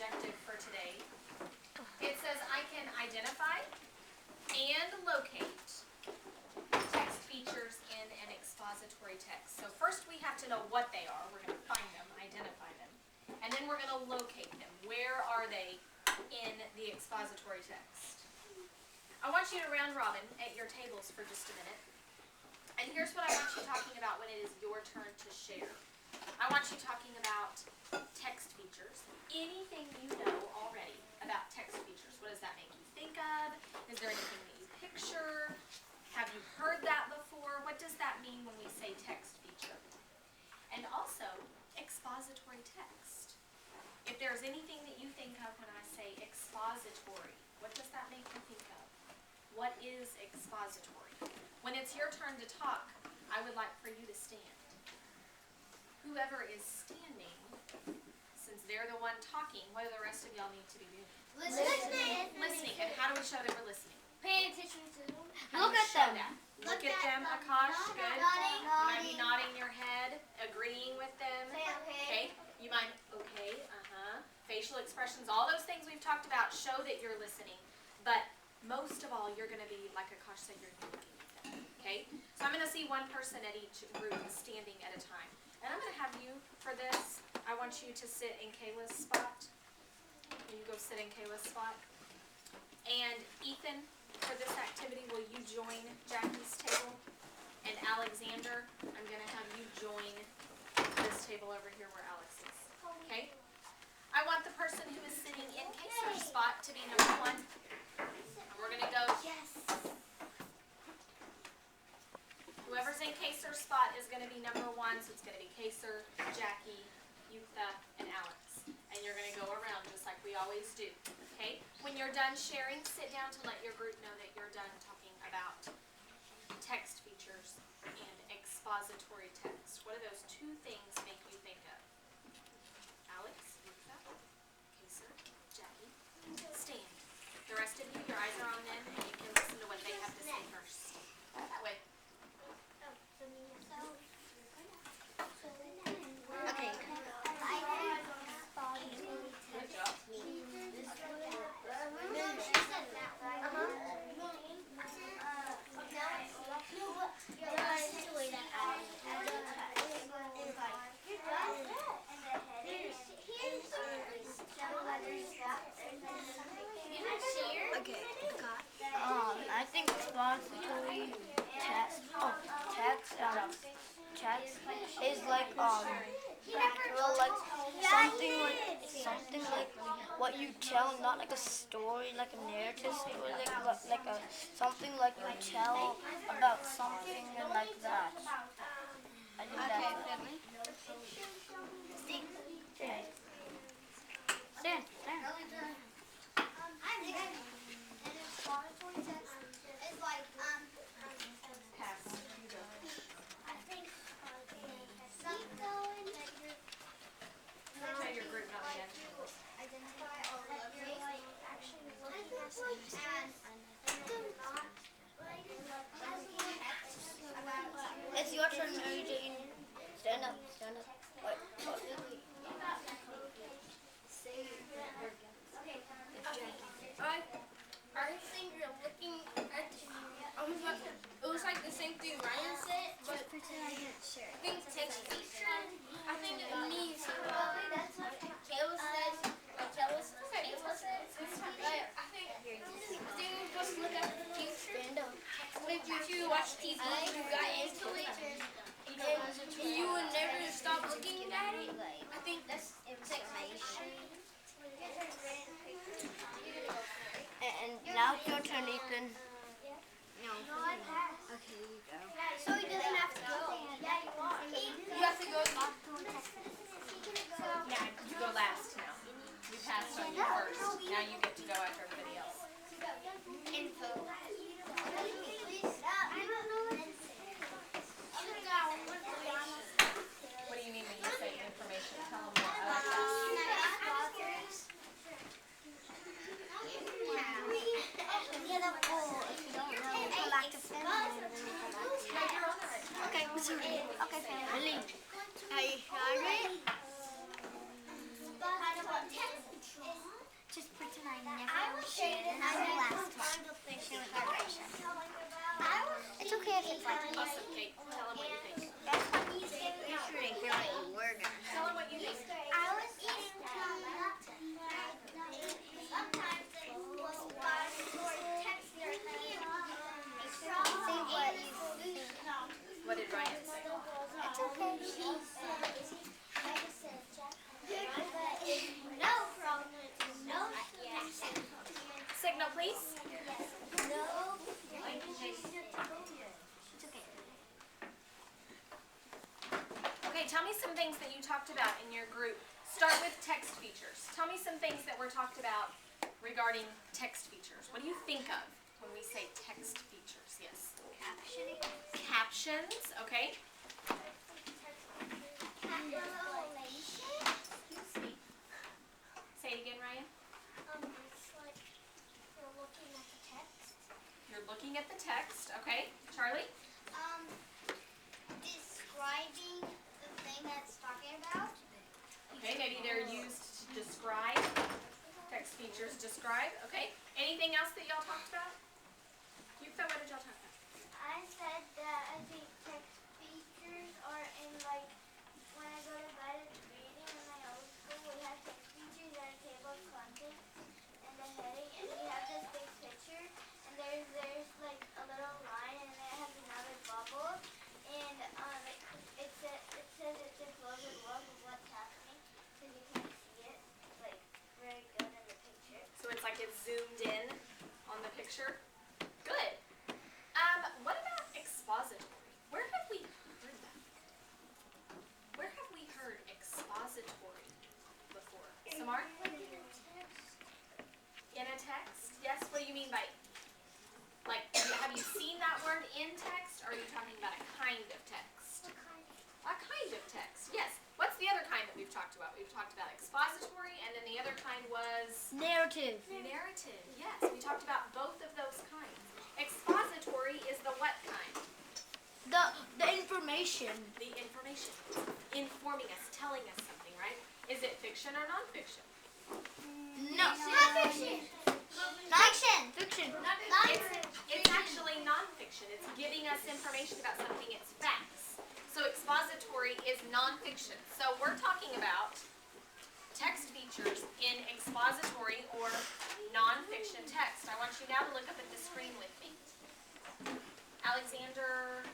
objective for today. It says I can identify and locate text features in an expository text. So first we have to know what they are. We're going to find them, identify them, and then we're going to locate them. Where are they in the expository text? I want you to round robin at your tables for just a minute. And here's what I want you talking about when it is your turn to share. I want you talking about text features. Anything you know already about text features. What does that make you think of? Is there anything that you picture? Have you heard that before? What does that mean when we say text feature? And also, expository text. If there's anything that you think of when I say expository, what does that make you think of? What is expository? When it's your turn to talk, I would like for you to stand. Whoever is standing, since they're the one talking, what do the rest of y'all need to be doing? Listening. Listening. And how do we show that we're listening? Paying attention to them. Look at them. Look at them, Akash. Good. You might be nodding your head, agreeing with them. Say okay. You might, okay, Facial expressions, all those things we've talked about show that you're listening. But most of all, you're going to be, like Akash said, you're thinking with them. Okay? So I'm going to see one person at each group standing at a time. And I'm going to have you, for this, I want you to sit in Kayla's spot. You go sit in Kayla's spot. And Ethan, for this activity, will you join Jackie's table? And Alexander, I'm going to have you join this table over here where Alex is. Okay? I want the person who is sitting in Kaser's spot to be number 1. And we're going to go. Yes. Whoever's in Kaser's spot is going to be number 1, so it's going to be Kaser, Jackie, Yutha, and Alex. And you're going to go around just like we always do. Okay? When you're done sharing, sit down to let your group know that you're done talking about text features and expository text. What do those two things make you think of? Alex, Yutha, Kaser, Jackie, stand. The rest of you, your eyes are on them, and you can listen to what they have to say first. That way. Okay. Good job. Okay. I think expository text is like something like what you tell, not like a story, like a narrative story, like a something like you tell about something and like that. I think that's Stand. Tell your group not yet. It's your turn, Mary Jane. Stand up. Wait. I think you're looking at it was like the same thing Ryan said, but I think text feature, I think it needs Kayla says, I think we're supposed to look at the future. If you watch TV, you got into it, and you would never stop looking at it. I think that's information. And now it's your turn, Ethan. No. Okay, you go. So he doesn't have to go. Yeah, you are. You have to go. Yeah, you go last now. You passed on you first. Now you get to go after everybody else. Info. What do you mean when you say information? Tell them more. I like that. Are you ready? if it's like Awesome, Kate. Tell them what you think. that's what he's giving out. Tell them what you think. I was eating sometimes they will text their What did Ryan say? It's okay. No problem. No. Signal, please. No. Okay, tell me some things that you talked about in your group. Start with text features. Tell me some things that were talked about regarding text features. What do you think of when we say text features? Yes. Captioning. Captions, okay. Excuse me. Say it again, Ryan. It's like you're looking at the text. You're looking at the text, okay. Charlie? Describing the thing that's talking about. Okay, maybe they're used to describe. Text features describe, okay. Anything else that y'all talked about? You said, what did y'all talk about? I said that I think text features are in like when I go to bed and reading in my old school, we have text features and a table of contents and the heading, and we have this big picture, and there's like a little line, and then it has another bubble, and it says it's a closer look of what's happening, because you can't see it like very good in the picture. So it's like it's zoomed in on the picture. Good. What about expository? Where have we heard that? Where have we heard expository before? Samar? In a text? Yes. What do you mean by, like, have you seen that word in text, or are you talking about a kind of text? A kind of text, yes. What's the other kind that we've talked about? We've talked about expository, and then the other kind was Narrative. narrative. Yes, we talked about both of those kinds. Expository is the what kind? The information. The information. Informing us, telling us something, right? Is it fiction or nonfiction? No. Fiction. Fiction. It's actually nonfiction. It's giving us information about something. It's facts. So expository is nonfiction. So we're talking about text features in expository or nonfiction text. I want you now to look up at the screen with me. Alexander,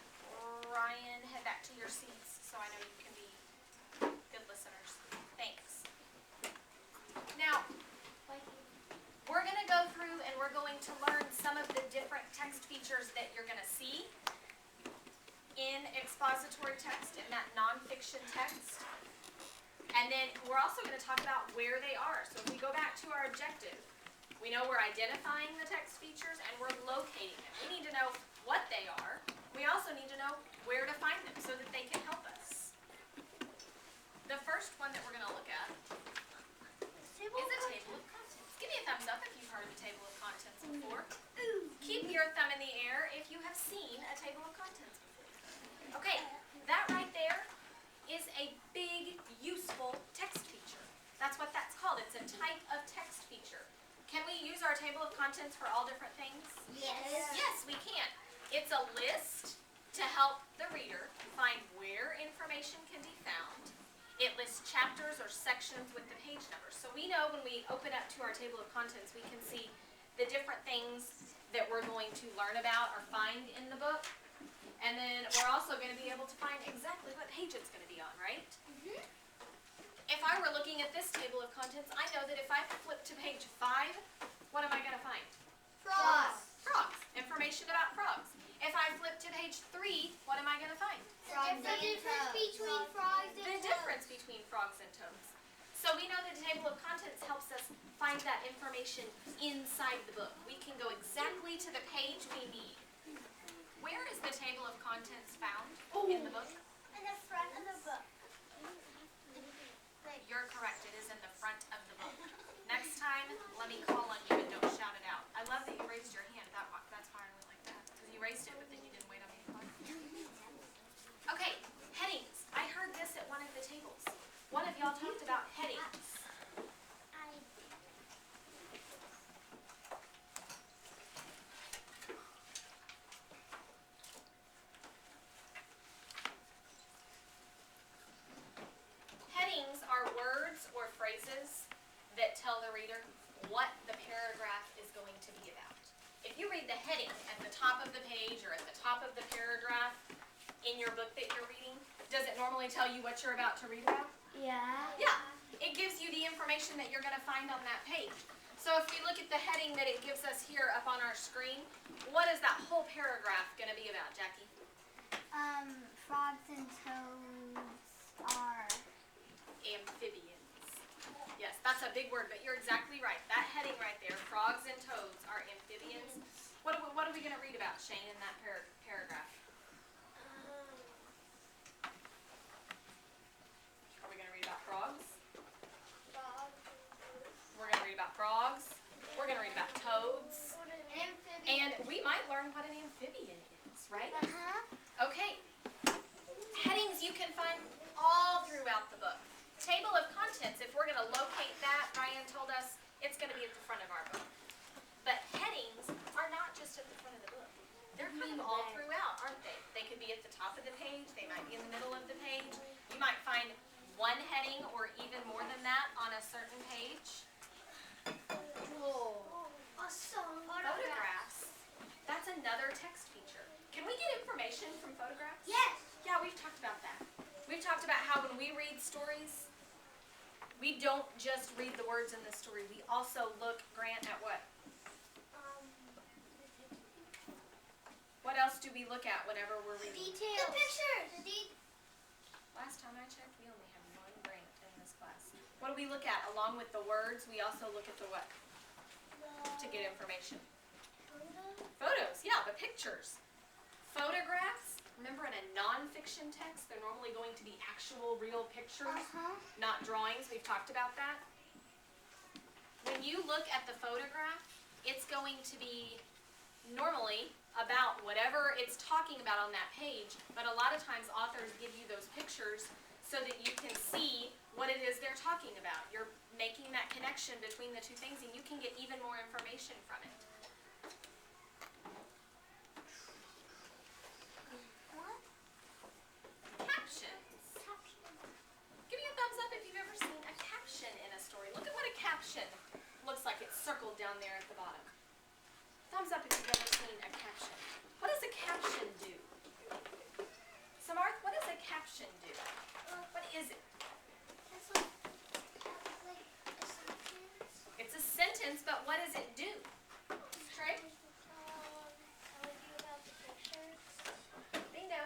Ryan, head back to your seats so I know you can be good listeners. Thanks. Now, we're going to go through and we're going to learn some of the different text features that you're going to see in expository text, in that nonfiction text. And then we're also going to talk about where they are. So if we go back to our objective, we know we're identifying the text features and we're locating them. We need to know what they are. We also need to know where to find them so that they can help us. The first one that we're going to look at is a table of contents. Give me a thumbs up if you've heard of the table of contents before. Keep your thumb in the air if you have seen a table of contents before. Okay, that right there is a big, useful text feature. That's what that's called. It's a type of text feature. Can we use our table of contents for all different things? Yes. Yes, we can. It's a list to help the reader find where information can be found. It lists chapters or sections with the page numbers. So we know when we open up to our table of contents, we can see the different things that we're going to learn about or find in the book. And then we're also going to be able to find exactly what page it's going to be on, right? Mm-hmm. If I were looking at this table of contents, I know that if I flip to page 5, what am I going to find? Frogs. Frogs. Information about frogs. If I flip to page 3, what am I going to find? The difference between frogs and The difference between frogs and toads. So we know that the table of contents helps us find that information inside the book. We can go exactly to the page we need. Where is the table of contents found in the book? in the front of the book. You're correct. It is in the front of the book. Next time, let me call on you and don't shout it out. I love that you raised your hand. That's why I went like that. Because you raised it, but then you didn't wait on me to call. Okay, headings. I heard this at one of the tables. One of y'all talked about headings. reader what the paragraph is going to be about. If you read the heading at the top of the page or at the top of the paragraph in your book that you're reading, does it normally tell you what you're about to read about? Yeah. Yeah. It gives you the information that you're going to find on that page. So if we look at the heading that it gives us here up on our screen, what is that whole paragraph going to be about, Jackie? Frogs and toads are Amphibians. Yes, that's a big word, but you're exactly right. That heading right there, frogs and toads are amphibians. What are we going to read about, Shane, in that paragraph? Are we going to read about frogs? We're going to read about frogs. We're going to read about toads. And we might learn what an amphibian is, right? Okay. Headings you can find all throughout the book. Table of contents, if we're going to locate that, Ryan told us it's going to be at the front of our book. But headings are not just at the front of the book. They're kind of all throughout, aren't they? They could be at the top of the page. They might be in the middle of the page. You might find one heading or even more than that on a certain page. Photographs. That's another text feature. Can we get information from photographs? Yes. Yeah, we've talked about that. We've talked about how when we read stories, we don't just read the words in the story. We also look, Grant, at what? What else do we look at whenever we're reading? Details. The pictures. Last time I checked, we only had one Grant in this class. What do we look at? Along with the words, we also look at the what? To get information. Photos, yeah, the pictures. Photographs, remember in a non-fiction text, they're normally going to be actual, real pictures, not drawings. We've talked about that. When you look at the photograph, it's going to be normally about whatever it's talking about on that page, but a lot of times authors give you those pictures so that you can see what it is they're talking about. You're making that connection between the two things and you can get even more information from it. Captions. Give me a thumbs up if you've ever seen a caption in a story. Look at what a caption looks like. It's circled down there at the bottom. Thumbs up if you've ever seen a caption. What does a caption do? Samarth, what does a caption do? What is it? It's a sentence, but what does it do? Trey? Bingo.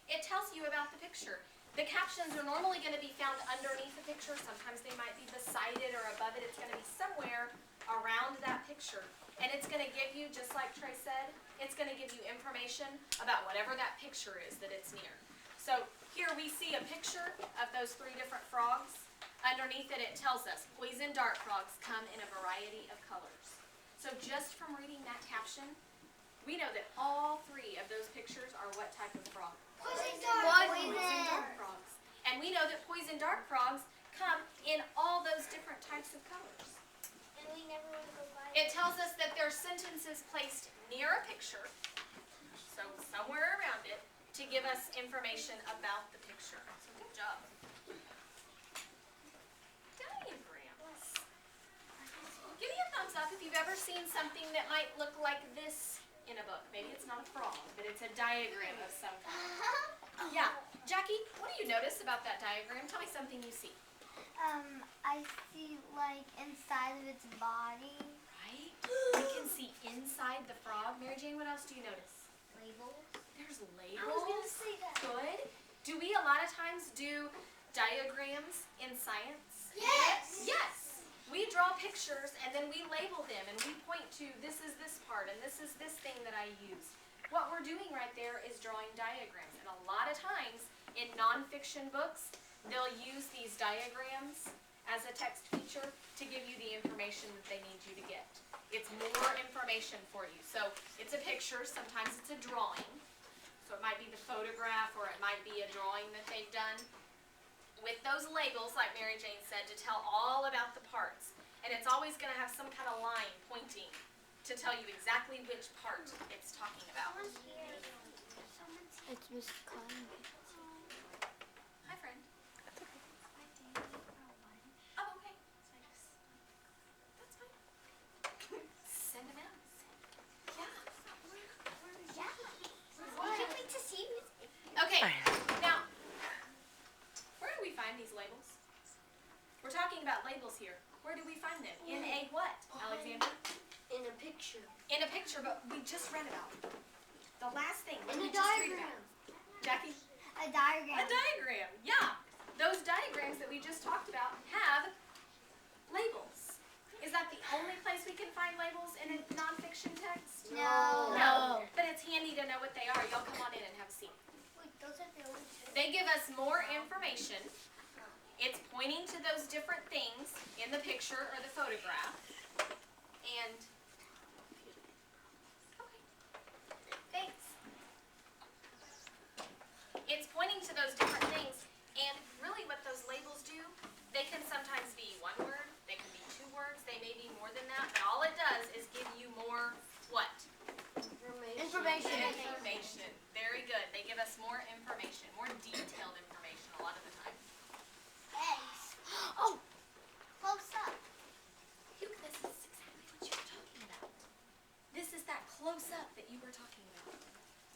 It tells you about the picture. The captions are normally going to be found underneath the picture. Sometimes they might be beside it or above it. It's going to be somewhere around that picture. And it's going to give you, just like Trey said, it's going to give you information about whatever that picture is that it's near. So here we see a picture of those 3 different frogs. Underneath it, it tells us poison dart frogs come in a variety of colors. So just from reading that caption, we know that all 3 of those pictures are what type of frog? Poison Dart frogs. And we know that poison dart frogs come in all those different types of colors. And we never want to go by It tells us that there are sentences placed near a picture, so somewhere around it, to give us information about the picture. So good job. Diagrams. Give me a thumbs up if you've ever seen something that might look like this in a book. Maybe it's not a frog, but it's a diagram of some kind. Yeah. Jackie, what do you notice about that diagram? Tell me something you see. I see like inside of its body. Right? We can see inside the frog. Mary Jane, what else do you notice? Labels. There's I was going labels. to say that. Good. Do we a lot of times do diagrams in science? Yes. Yes. We draw pictures and then we label them and we point to this is this part and this is this thing that I used. What we're doing right there is drawing diagrams. And a lot of times in nonfiction books, they'll use these diagrams as a text feature to give you the information that they need you to get. It's more information for you. So it's a picture, sometimes it's a drawing. So it might be the photograph or it might be a drawing that they've done. With those labels, like Mary Jane said, to tell all about the parts. And it's always going to have some kind of line pointing to tell you exactly which part it's talking about. It's Miss Connie. Hi, friend. Oh, okay. That's We're talking about labels here. Where do we find them? In a what, Alexander? In a picture. In a picture, but we just read about it. The last thing. What In did we a just read diagram. about? Jackie? A diagram. A diagram, yeah. Those diagrams that we just talked about have labels. Is that the only place we can find labels in a nonfiction text? No. No. But it's handy to know what they are. Y'all come on in and have a seat. Wait, those are the only two. They give us more information. It's pointing to those different things in the picture or the photograph. And, okay, thanks. It's pointing to those different things, and really what those labels do, they can sometimes be one word, they can be two words, they may be more than that, but all it does is give you more, what? Information. Information. Very good. They give us more information, more detailed information a lot of the time. Eggs. Oh, close up. Luke, this is exactly what you were talking about. This is that close-up that you were talking about,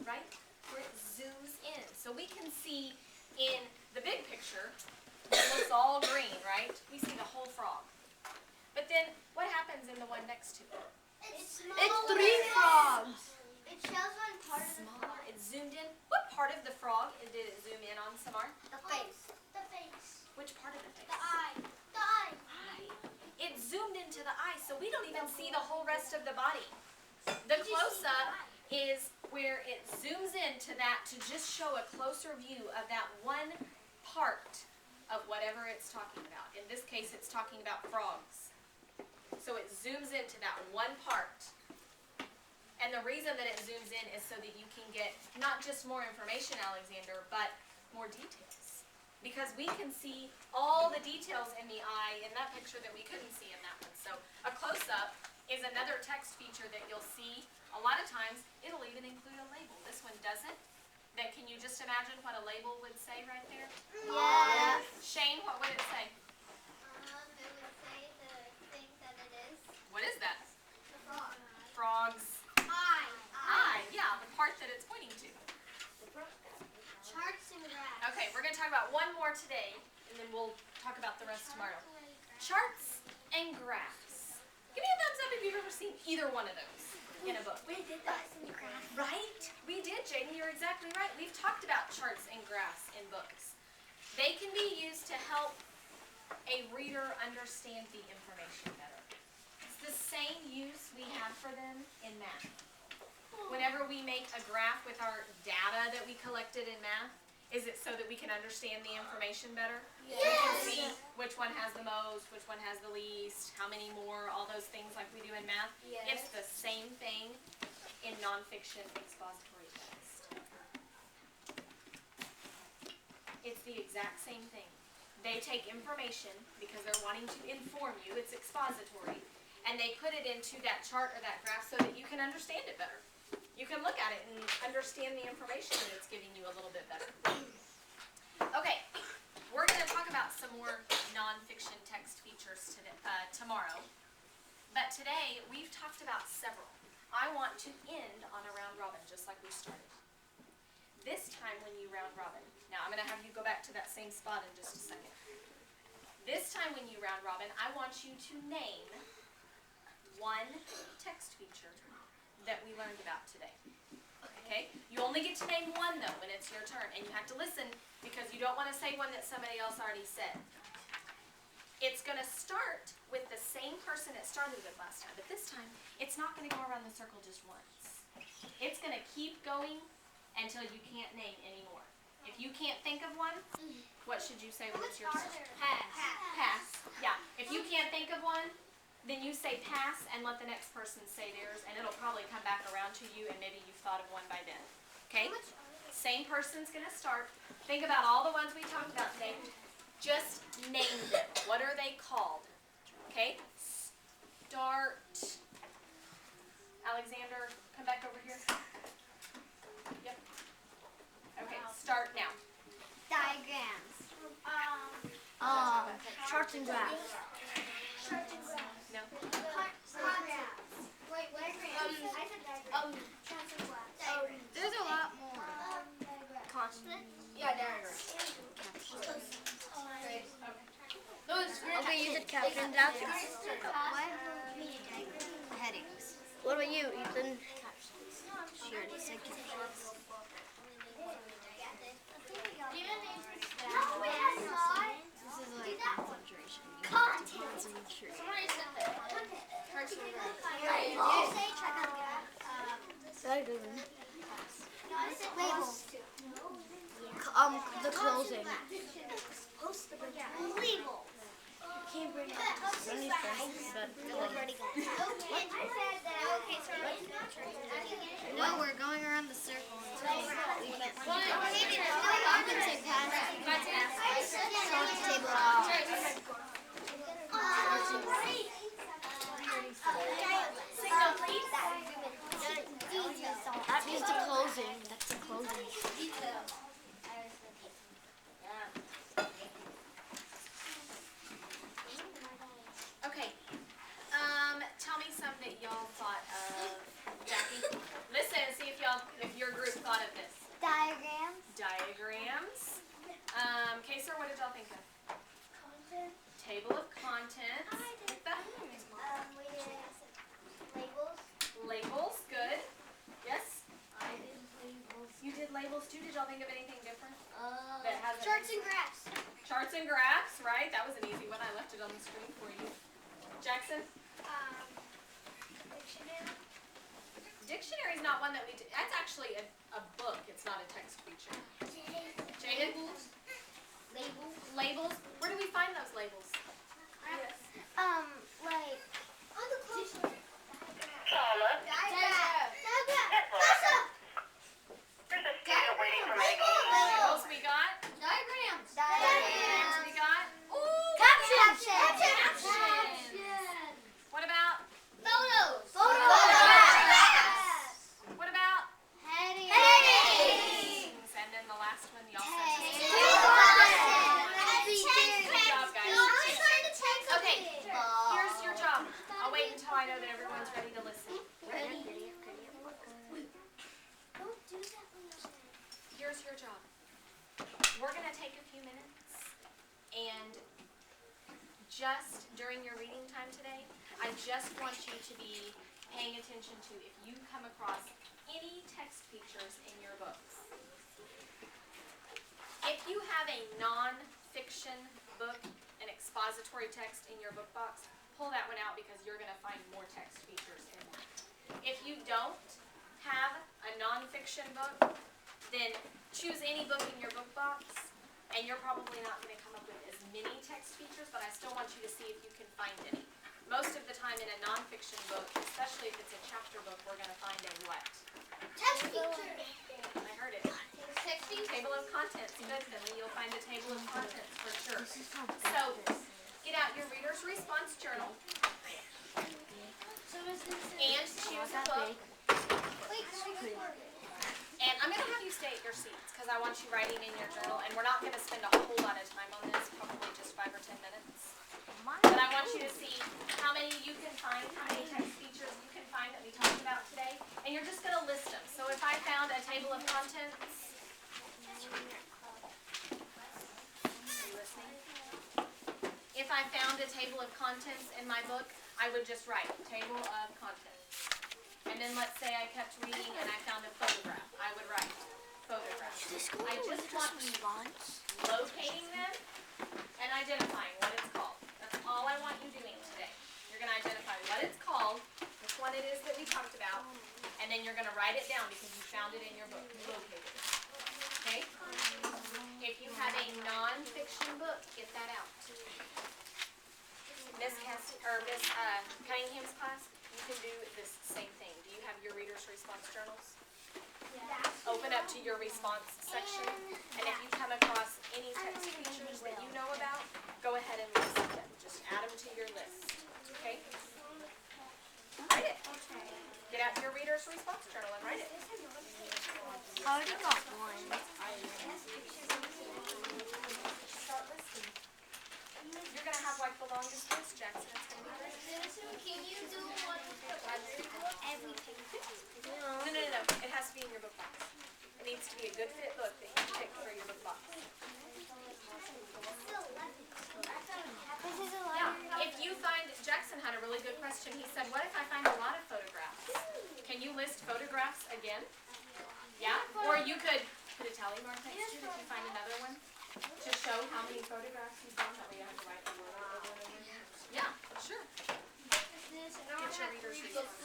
right? Where it zooms in. So we can see in the big picture, it looks all green, right? We see the whole frog. But then, what happens in the one next to it? It's It's 3 frogs. It shows one part of the Smaller. It's zoomed in. What part of the frog did it zoom in on, Samar? The face. The face. Which part of the face? The eye. The eye. Eye. It zoomed into the eye, so we don't even see the whole rest of the body. The close-up is where it zooms into that to just show a closer view of that one part of whatever it's talking about. In this case, it's talking about frogs. So it zooms into that one part. And the reason that it zooms in is so that you can get not just more information, Alexander, but more details. Because we can see all the details in the eye in that picture that we couldn't see in that one. So a close-up is another text feature that you'll see. A lot of times, it'll even include a label. This one doesn't. Then can you just imagine what a label would say right there? Yes. Shane, what would it say? It would say the thing that it is. What is that? The frog. Frogs. Eye. Eye, yeah, the part that it's pointing to. Charts and graphs. Okay, we're going to talk about one more today, and then we'll talk about the rest tomorrow. Charts and graphs. Give me a thumbs up if you've ever seen either one of those in a book. We did that in graphs. Right? We did, Jaden. You're exactly right. We've talked about charts and graphs in books. They can be used to help a reader understand the information better. It's the same use we have for them in math. Whenever we make a graph with our data that we collected in math, is it so that we can understand the information better? We can see which one has the most, which one has the least, how many more, all those things like we do in math. It's the same thing in nonfiction expository text. It's the exact same thing. They take information because they're wanting to inform you, it's expository, and they put it into that chart or that graph so that you can understand it better. You can look at it and understand the information that it's giving you a little bit better. Okay, we're going to talk about some more nonfiction text features tomorrow. But today, we've talked about several. I want to end on a round robin, just like we started. This time when you round robin, now I'm going to have you go back to that same spot in just a second. This time when you round robin, I want you to name one text feature that we learned about today. Okay? You only get to name one though when it's your turn, and you have to listen because you don't want to say one that somebody else already said. It's going to start with the same person it started with last time, but this time it's not going to go around the circle just once. It's going to keep going until you can't name anymore. If you can't think of one, what should you say when it's your turn? Pass. Pass. Yeah. If you can't think of one, then you say pass and let the next person say theirs, and it'll probably come back around to you, and maybe you've thought of one by then. Okay? Same person's going to start. Think about all the ones we talked about today. Just name them. What are they called? Okay? Start. Alexander, come back over here. Yep. Okay, start now. Diagrams. Charts and graphs. No? Wait, what? I said diagrams. There's a lot more. Constant. Yeah, diagrams. Okay. Those captions out there. Headings. What about you, Ethan? Sure, it's like this is like concentration. Concentrate. Very good one. Labels. The closing. Labels. Really fast, but No, we're going around the circle until we get that is the closing. That's the closing. Okay. Tell me some that y'all thought of. Jackie, listen and see if your group thought of this. Diagrams. Diagrams. Kaser, what did y'all think of? Table of contents. Labels. Labels, good. Yes? I did labels. You did labels too? Did y'all think of anything different? That hasn't- Charts and graphs. Charts and graphs, right? That was an easy one. I left it on the screen for you. Jackson? Dictionary. Dictionary is not one that we did. That's actually a book. It's not a text feature. Jaden? Labels. Labels. Where do we find those labels? Like on the close. Thomas, there's a student waiting for me. Labels we got. Diagrams. Diagrams we got. Ooh, Captions. captions. What about? Photos. What about? Headings. And then the last one, y'all said. Good job, guys. Okay, here's your job. I'll wait until I know that everyone's ready to listen. Here's your job. We're going to take a few minutes and just during your reading time today, I just want you to be paying attention to if you come across any text features in your books. If you have a non-fiction book, an expository text in your book box, pull that one out because you're going to find more text features in there. If you don't have a non-fiction book, then choose any book in your book box, and you're probably not going to come up with as many text features, but I still want you to see if you can find any. Most of the time in a non-fiction book, especially if it's a chapter book, we're going to find a what? Text feature. I heard it. Table of contents. Good, Finley. You'll find a table of contents for sure. So, get out your reader's response journal and choose a book. And I'm going to have you stay at your seats because I want you writing in your journal, and we're not going to spend a whole lot of time on this, probably just 5 or 10 minutes. But I want you to see how many you can find, how many text features you can find that we talked about today, and you're just going to list them. So if I found a table of contents, are you listening? If I found a table of contents in my book, I would just write table of contents. And then let's say I kept reading and I found a photograph. I would write photograph. I just want you locating them and identifying what it's called. That's all I want you doing today. You're going to identify what it's called, which one it is that we talked about, and then you're going to write it down because you found it in your book. You located it. Okay? If you have a non-fiction book, get that out. Miss Cunningham's class, you can do this same thing. Do you have your reader's response journals? Open up to your response section, and if you come across any text features that you know about, go ahead and list them. Just add them to your list. Okay? Write it. Get out your reader's response journal and write it. I already got one. Start listing. You're going to have like the longest list, Jackson. It's going to be great. Can you do one with the library book? Everything. No. It has to be in your book box. It needs to be a good fit book that you pick for your book box. This is a Yeah. library. If question. He said, what if I find a lot of photographs? Can you list photographs again? Yeah? Or you could put a tally mark next to it if you find another one to show how many photographs you found. That way you have to write the word over and over again. Yeah, sure. Get your reader's response.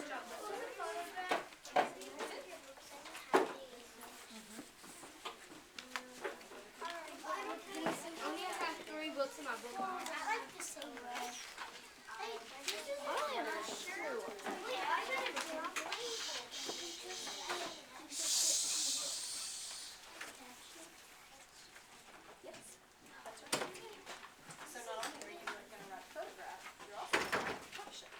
I only have 3 books in my book. I like the same way. Yes, that's right. So not only are you going to write a photograph, you're also going to write a caption.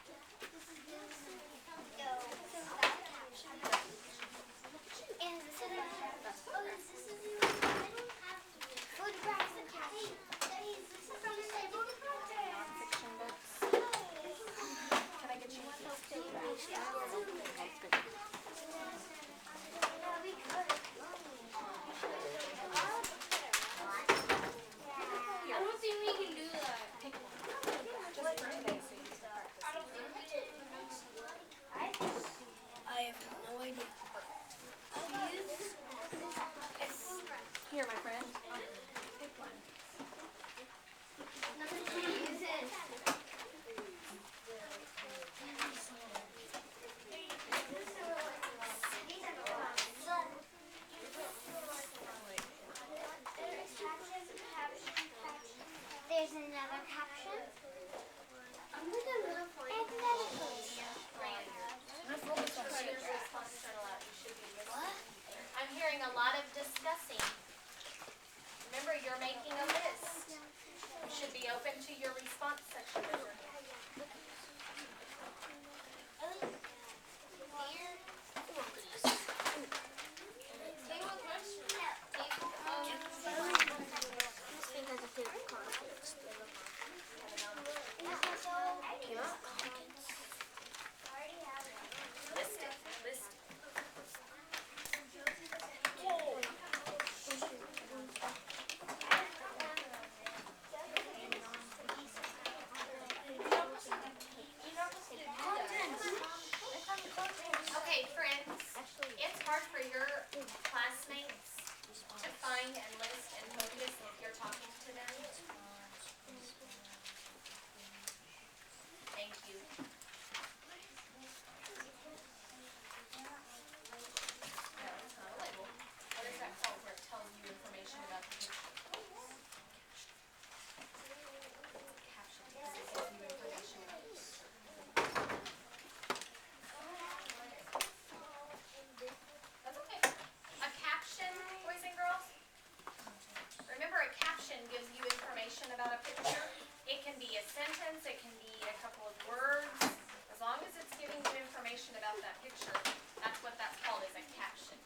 Photographs and captions. Nonfiction books. Can I get you one? I don't think we can do that. Take one. Just for today, so you can practice. I don't think we can. I have no idea. Here, my friend. Pick one. There's another caption. I'm gonna find Reader's response journal out. You should be listening. I'm hearing a lot of discussing. Remember, you're making a list. You should be open to your response section. List it. List it. Okay, friends, it's hard for your classmates to find and list and focus if you're talking to them. Thank you. No, it's not a label. What is that called where it tells you information about the picture? Caption, because it gives you information about the picture. That's okay. A caption, boys and girls. Remember, a caption gives you information about a picture. It can be a sentence, it can be a couple of words. As long as it's giving you information about that picture, that's what that's called, is a caption.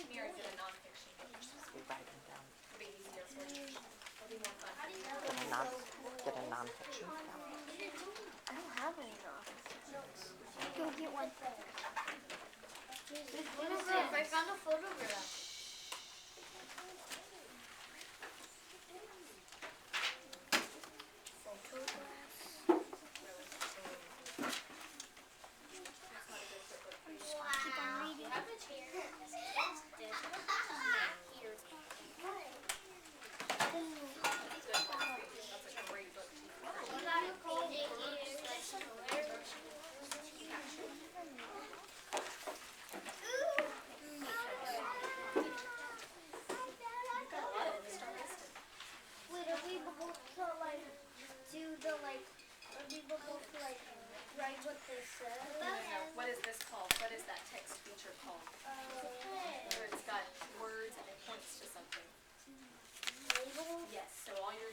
Mirror is in a nonfiction book. We write them down. It'll be easier for you. It'll be more fun. Get a nonfiction down. I don't have any nonfiction. Go get one. photograph. I found a photograph. That's a great book. Wait, are we able to like do the like? Are we able to like write what this says? No. What is this called? What is that text feature called? Where it's got words and it points to something. Label. Yes, so all you're